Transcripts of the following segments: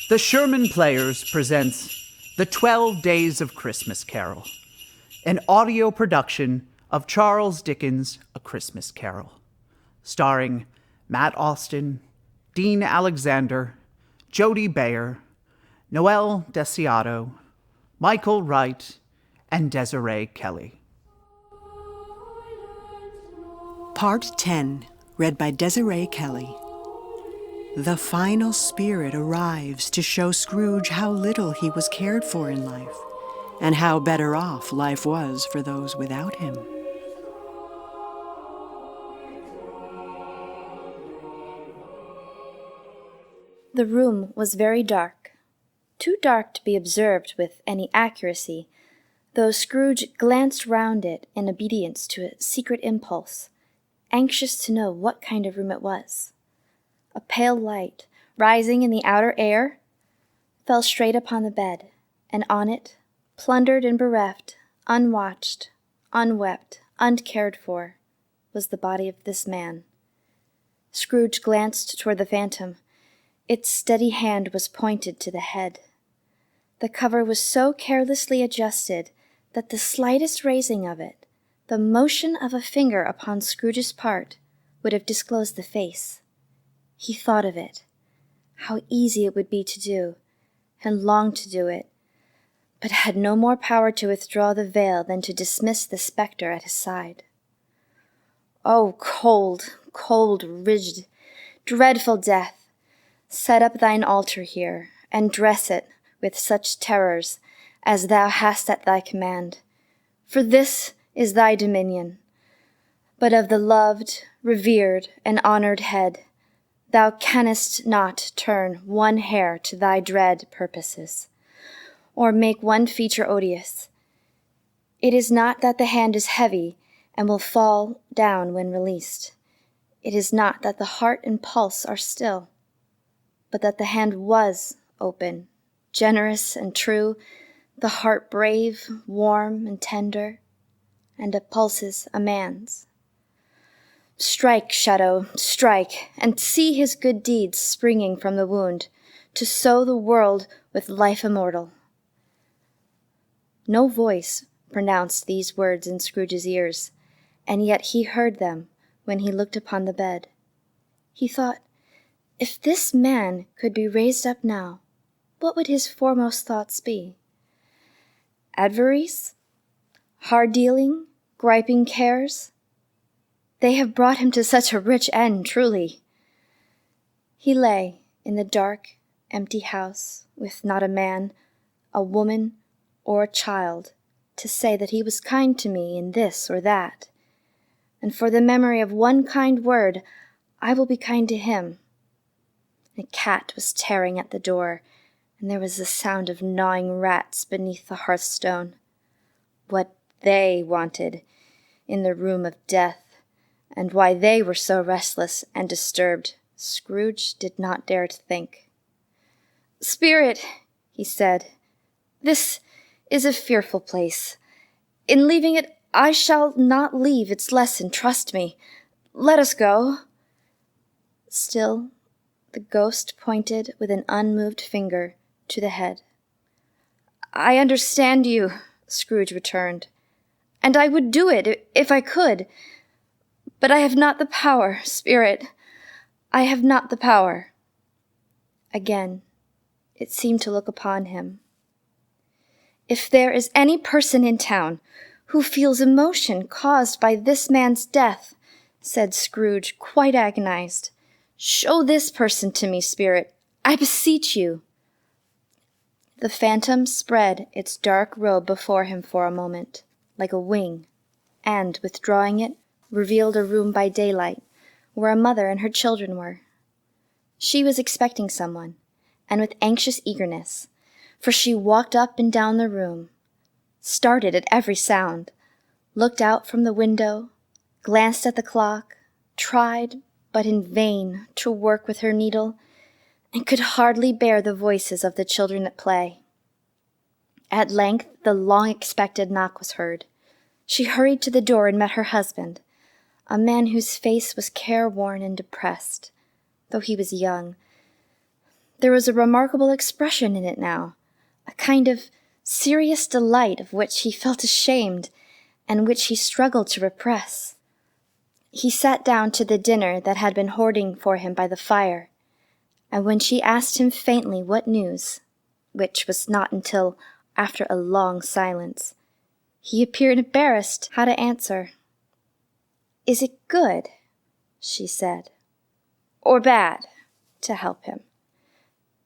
The Sherman Players presents The 12 Days of Christmas Carol, an audio production of Charles Dickens' A Christmas Carol, starring Matt Austin, Dean Alexander, Jody Bayer, Noel Desiato, Michael Wright, and Desirae Kelley. Part 10, read by Desirae Kelley. The final spirit arrives to show Scrooge how little he was cared for in life, and how better off life was for those without him. The room was very dark, too dark to be observed with any accuracy, though Scrooge glanced round it in obedience to a secret impulse, anxious to know what kind of room it was. A pale light, rising in the outer air, fell straight upon the bed, and on it, plundered and bereft, unwatched, unwept, uncared for, was the body of this man. Scrooge glanced toward the phantom. Its steady hand was pointed to the head. The cover was so carelessly adjusted that the slightest raising of it, the motion of a finger upon Scrooge's part, would have disclosed the face. He thought of it, how easy it would be to do, and longed to do it, but had no more power to withdraw the veil than to dismiss the spectre at his side. Oh, cold, cold, rigid, dreadful death, set up thine altar here, and dress it with such terrors as thou hast at thy command, for this is thy dominion. But of the loved, revered, and honored head, thou canst not turn one hair to thy dread purposes, or make one feature odious. It is not that the hand is heavy and will fall down when released. It is not that the heart and pulse are still, but that the hand was open, generous and true, the heart brave, warm, and tender, and the pulses a man's. Strike, shadow, strike, and see his good deeds springing from the wound, to sow the world with life immortal. No voice pronounced these words in Scrooge's ears, and yet he heard them when he looked upon the bed. He thought, if this man could be raised up now, what would his foremost thoughts be? Adversaries? Hard-dealing, griping cares? They have brought him to such a rich end, truly. He lay in the dark, empty house, with not a man, a woman, or a child, to say that he was kind to me in this or that, and for the memory of one kind word, I will be kind to him. A cat was tearing at the door, and there was the sound of gnawing rats beneath the hearthstone. What they wanted in the room of death, and why they were so restless and disturbed, Scrooge did not dare to think. "Spirit," he said, "this is a fearful place. In leaving it, I shall not leave its lesson, trust me. Let us go." Still, the ghost pointed with an unmoved finger to the head. "I understand you," Scrooge returned, "and I would do it if I could. But I have not the power, Spirit. I have not the power." Again, it seemed to look upon him. "If there is any person in town who feels emotion caused by this man's death," said Scrooge, quite agonized, "show this person to me, Spirit, I beseech you." The phantom spread its dark robe before him for a moment, like a wing, and, withdrawing it, revealed a room by daylight, where a mother and her children were. She was expecting someone, and with anxious eagerness, for she walked up and down the room, started at every sound, looked out from the window, glanced at the clock, tried, but in vain, to work with her needle, and could hardly bear the voices of the children at play. At length the long-expected knock was heard. She hurried to the door and met her husband, a man whose face was careworn and depressed, though he was young. There was a remarkable expression in it now, a kind of serious delight of which he felt ashamed and which he struggled to repress. He sat down to the dinner that had been hoarding for him by the fire, and when she asked him faintly what news, which was not until after a long silence, he appeared embarrassed how to answer. "Is it good?" she said. "Or bad?" to help him.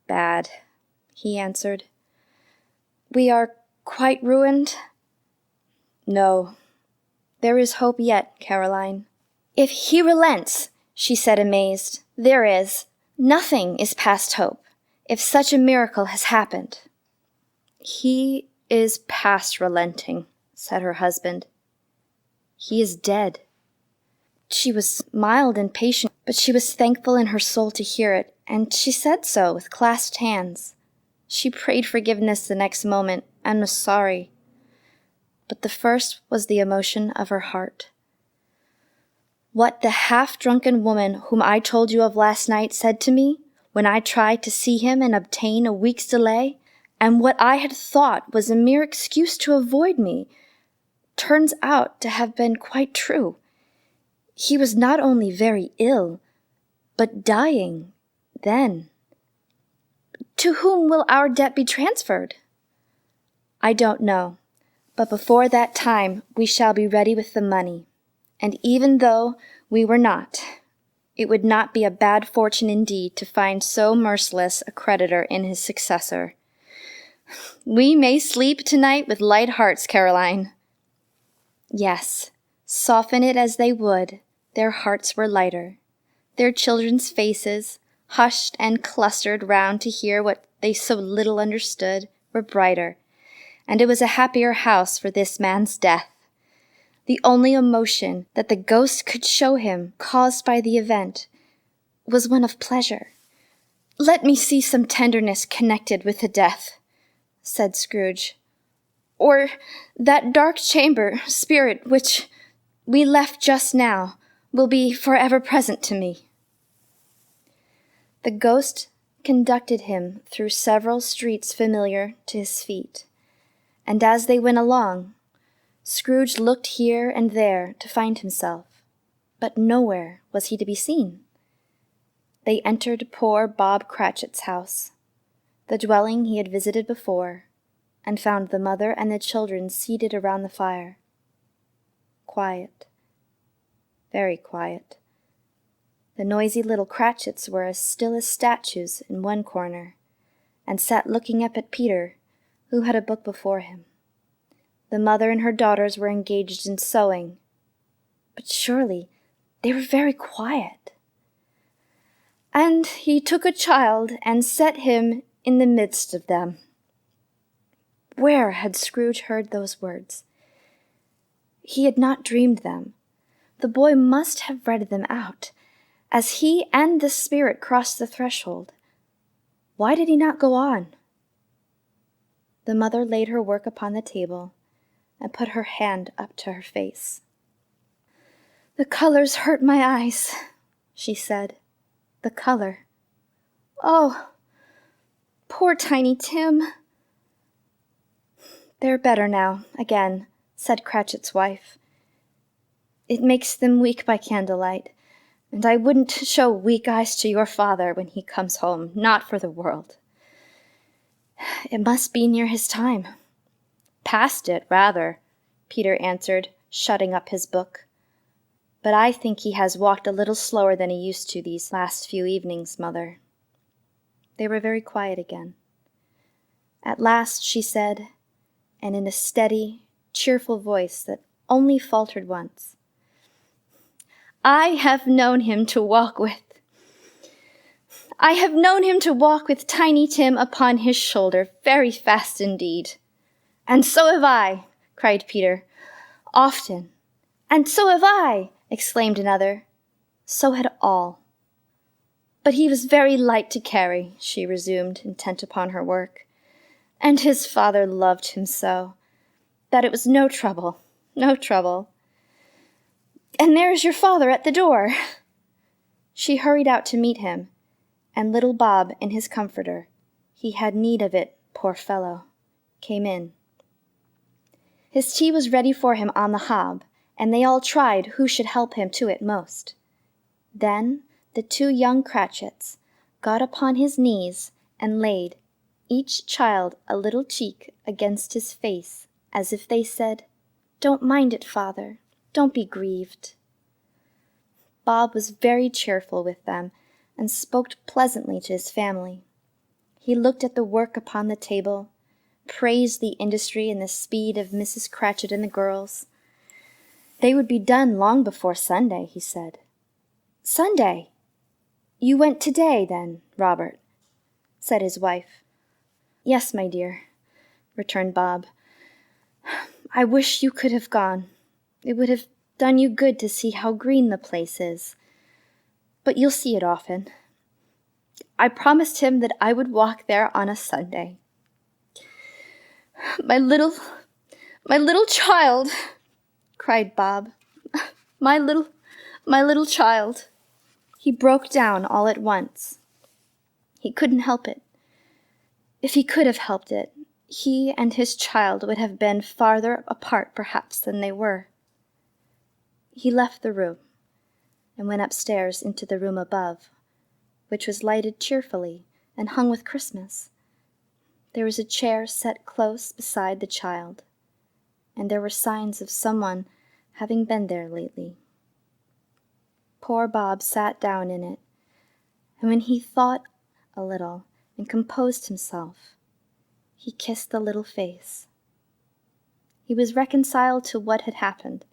"Bad," he answered. "We are quite ruined?" "No. There is hope yet, Caroline." "If he relents," she said, amazed, "there is. Nothing is past hope, if such a miracle has happened." "He is past relenting," said her husband. "He is dead." She was mild and patient, but she was thankful in her soul to hear it, and she said so with clasped hands. She prayed forgiveness the next moment, and was sorry. But the first was the emotion of her heart. "What the half-drunken woman whom I told you of last night said to me, when I tried to see him and obtain a week's delay, and what I had thought was a mere excuse to avoid me, turns out to have been quite true. He was not only very ill, but dying then. To whom will our debt be transferred?" "I don't know, but before that time we shall be ready with the money, and even though we were not, it would not be a bad fortune indeed to find so merciless a creditor in his successor. We may sleep tonight with light hearts, Caroline." Yes, soften it as they would, their hearts were lighter. Their children's faces, hushed and clustered round to hear what they so little understood, were brighter, and it was a happier house for this man's death. The only emotion that the ghost could show him, caused by the event, was one of pleasure. "Let me see some tenderness connected with the death," said Scrooge. "Or that dark chamber spirit which we left just now will be forever present to me." The ghost conducted him through several streets familiar to his feet, and as they went along, Scrooge looked here and there to find himself, but nowhere was he to be seen. They entered poor Bob Cratchit's house, the dwelling he had visited before, and found the mother and the children seated around the fire. Quiet. Very quiet. The noisy little Cratchits were as still as statues in one corner, and sat looking up at Peter, who had a book before him. The mother and her daughters were engaged in sewing, but surely they were very quiet. "And he took a child and set him in the midst of them." Where had Scrooge heard those words? He had not dreamed them. The boy must have read them out, as he and the spirit crossed the threshold. Why did he not go on? The mother laid her work upon the table and put her hand up to her face. "The colors hurt my eyes," she said. "The color. Oh, poor Tiny Tim." "They're better now, again," said Cratchit's wife. "It makes them weak by candlelight, and I wouldn't show weak eyes to your father when he comes home, not for the world. It must be near his time." "Past it, rather," Peter answered, shutting up his book. "But I think he has walked a little slower than he used to these last few evenings, Mother." They were very quiet again. At last she said, and in a steady, cheerful voice that only faltered once, I have known him to walk with Tiny Tim upon his shoulder very fast indeed." "And so have I," cried Peter. "Often." "And so have I," exclaimed another. So had all. "But he was very light to carry," she resumed, intent upon her work. "And his father loved him so, that it was no trouble. And there is your father at the door." She hurried out to meet him, and little Bob in his comforter, he had need of it, poor fellow, came in. His tea was ready for him on the hob, and they all tried who should help him to it most. Then the two young Cratchits got upon his knees and laid each child a little cheek against his face, as if they said, "Don't mind it, father, don't be grieved." Bob was very cheerful with them, and spoke pleasantly to his family. He looked at the work upon the table, praised the industry and the speed of Mrs. Cratchit and the girls. They would be done long before Sunday, he said. "Sunday! You went today, then, Robert?" said his wife. "Yes, my dear," returned Bob. "I wish you could have gone. It would have done you good to see how green the place is. But you'll see it often. I promised him that I would walk there on a Sunday. My little child," cried Bob. My little child." He broke down all at once. He couldn't help it. If he could have helped it, he and his child would have been farther apart perhaps than they were. He left the room, and went upstairs into the room above, which was lighted cheerfully and hung with Christmas. There was a chair set close beside the child, and there were signs of someone having been there lately. Poor Bob sat down in it, and when he thought a little and composed himself, he kissed the little face. He was reconciled to what had happened,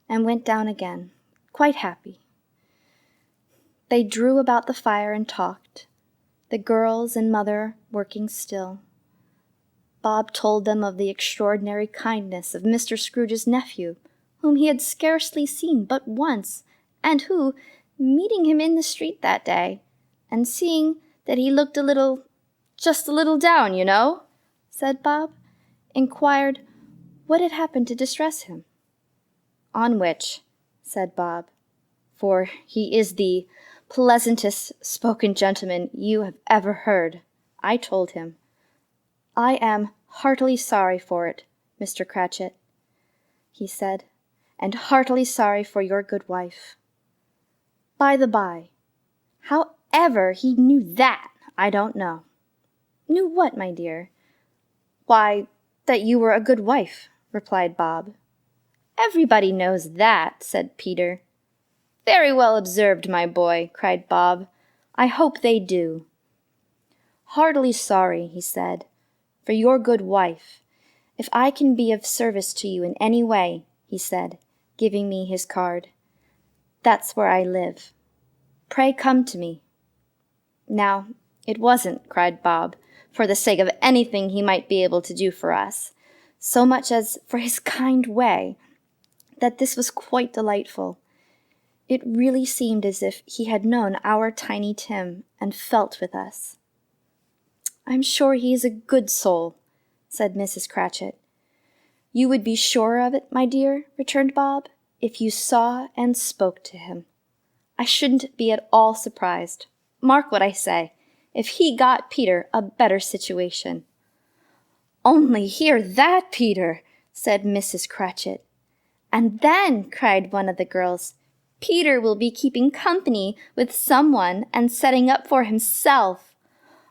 and went down again, quite happy. They drew about the fire and talked, the girls and mother working still. Bob told them of the extraordinary kindness of Mr. Scrooge's nephew, whom he had scarcely seen but once, and who, meeting him in the street that day, and seeing that he looked just a little down, you know, said Bob, inquired what had happened to distress him. On which, said Bob, for he is the pleasantest spoken gentleman you have ever heard, I told him, "I am heartily sorry for it, Mr. Cratchit," he said, "and heartily sorry for your good wife. By the by, how ever he knew that, I don't know." "Knew what, my dear?" "Why, that you were a good wife," replied Bob. "Everybody knows that," said Peter. "Very well observed, my boy," cried Bob. "I hope they do." "Heartily sorry," he said, "for your good wife. If I can be of service to you in any way," he said, giving me his card, "that's where I live. Pray come to me." Now, it wasn't, cried Bob, for the sake of anything he might be able to do for us, so much as for his kind way, that this was quite delightful. It really seemed as if he had known our Tiny Tim and felt with us. "I'm sure he is a good soul," said Mrs. Cratchit. "You would be sure of it, my dear," returned Bob, "if you saw and spoke to him. I shouldn't be at all surprised, mark what I say, if he got Peter a better situation." "Only hear that, Peter!" said Mrs. Cratchit. "And then," cried one of the girls, "Peter will be keeping company with someone and setting up for himself."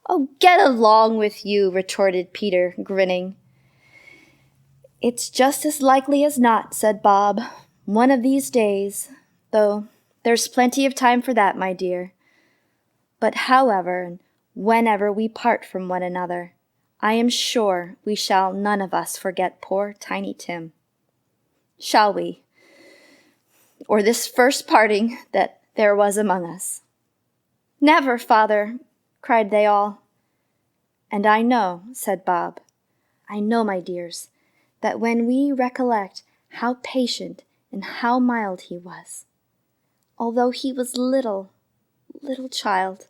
"Oh, get along with you," retorted Peter, grinning. "It's just as likely as not," said Bob, "one of these days, though there's plenty of time for that, my dear. But however and whenever we part from one another, I am sure we shall none of us forget poor Tiny Tim. Shall we? Or this first parting that there was among us?" "Never, father," cried they all. "And I know," said Bob, "I know, my dears, that when we recollect how patient and how mild he was, although he was little child,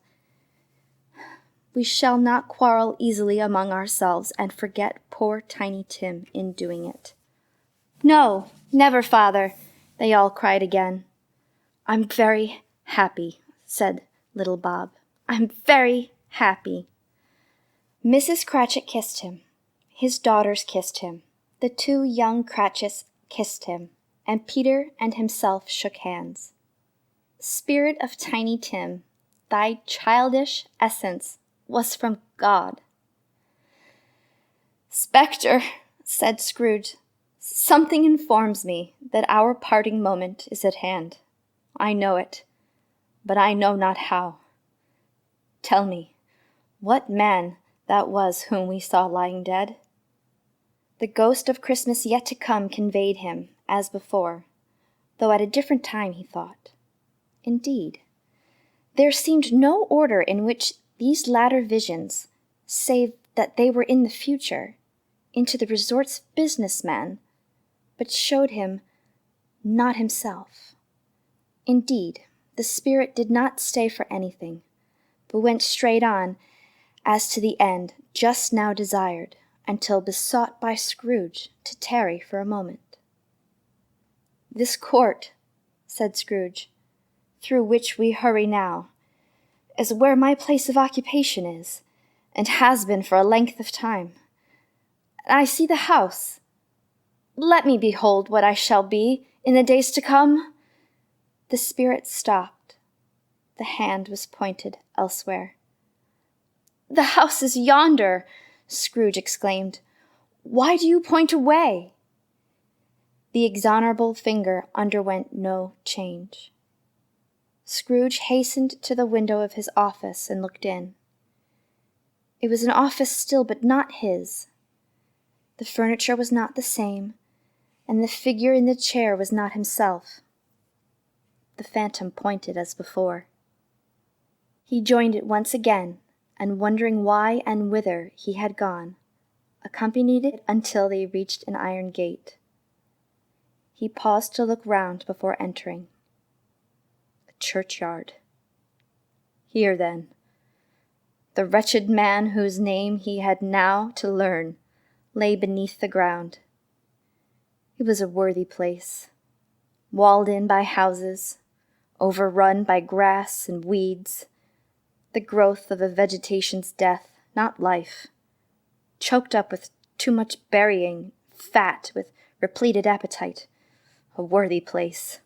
we shall not quarrel easily among ourselves and forget poor Tiny Tim in doing it." "No, never, father," they all cried again. "I'm very happy," said little Bob. I'm very happy." Mrs. Cratchit kissed him. His daughters kissed him. The 2 young Cratchits kissed him, and Peter and himself shook hands. "Spirit of Tiny Tim, thy childish essence was from God." "Spectre," said Scrooge, "something informs me that our parting moment is at hand. I know it, but I know not how. Tell me, what man that was whom we saw lying dead?" The ghost of Christmas yet to come conveyed him, as before, though at a different time, he thought. Indeed, there seemed no order in which these latter visions, save that they were in the future, into the resort's businessman, but showed him not himself. Indeed, the spirit did not stay for anything, but went straight on as to the end just now desired, until besought by Scrooge to tarry for a moment. "This court," said Scrooge, "through which we hurry now, is where my place of occupation is, and has been for a length of time. I see the house. Let me behold what I shall be in the days to come." The spirit stopped. The hand was pointed elsewhere. "The house is yonder," Scrooge exclaimed. "Why do you point away?" The exorable finger underwent no change. Scrooge hastened to the window of his office and looked in. It was an office still, but not his. The furniture was not the same, and the figure in the chair was not himself. The phantom pointed as before. He joined it once again, and wondering why and whither he had gone, accompanied it until they reached an iron gate. He paused to look round before entering. A churchyard. Here, then, the wretched man whose name he had now to learn lay beneath the ground. It was a worthy place, walled in by houses, overrun by grass and weeds, the growth of a vegetation's death, not life, choked up with too much burying, fat with repleted appetite, a worthy place.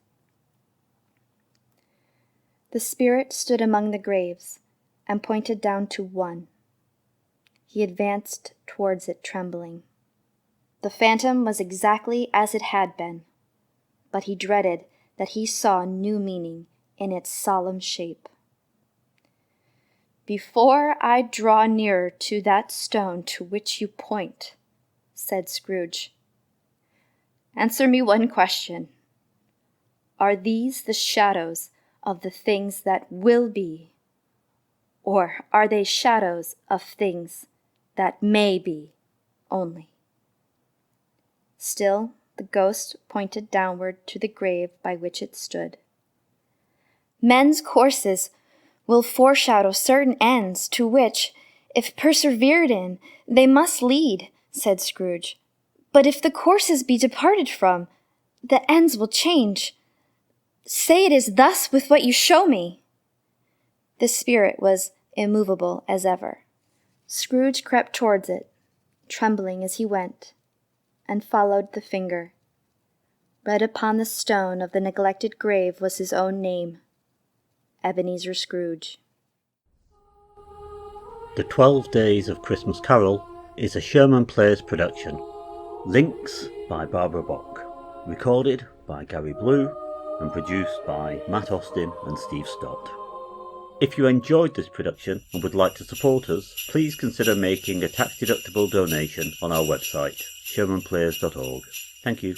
The spirit stood among the graves and pointed down to one. He advanced towards it trembling. The phantom was exactly as it had been, but he dreaded that he saw new meaning in its solemn shape. "Before I draw nearer to that stone to which you point," said Scrooge, "answer me one question. Are these the shadows of the things that will be, or are they shadows of things that may be only?" Still the ghost pointed downward to the grave by which it stood. "Men's courses will foreshadow certain ends to which, if persevered in, they must lead," said Scrooge. "But if the courses be departed from, the ends will change. Say it is thus with what you show me." The spirit was immovable as ever. Scrooge crept towards it, trembling as he went, and followed the finger. Read upon the stone of the neglected grave was his own name, Ebenezer Scrooge. The 12 Days of Christmas Carol is a Sherman Plays production. Links by Barbara Bock. Recorded by Gary Blue and produced by Matt Austin and Steve Stott. If you enjoyed this production and would like to support us, please consider making a tax-deductible donation on our website, shermanplays.org. Thank you.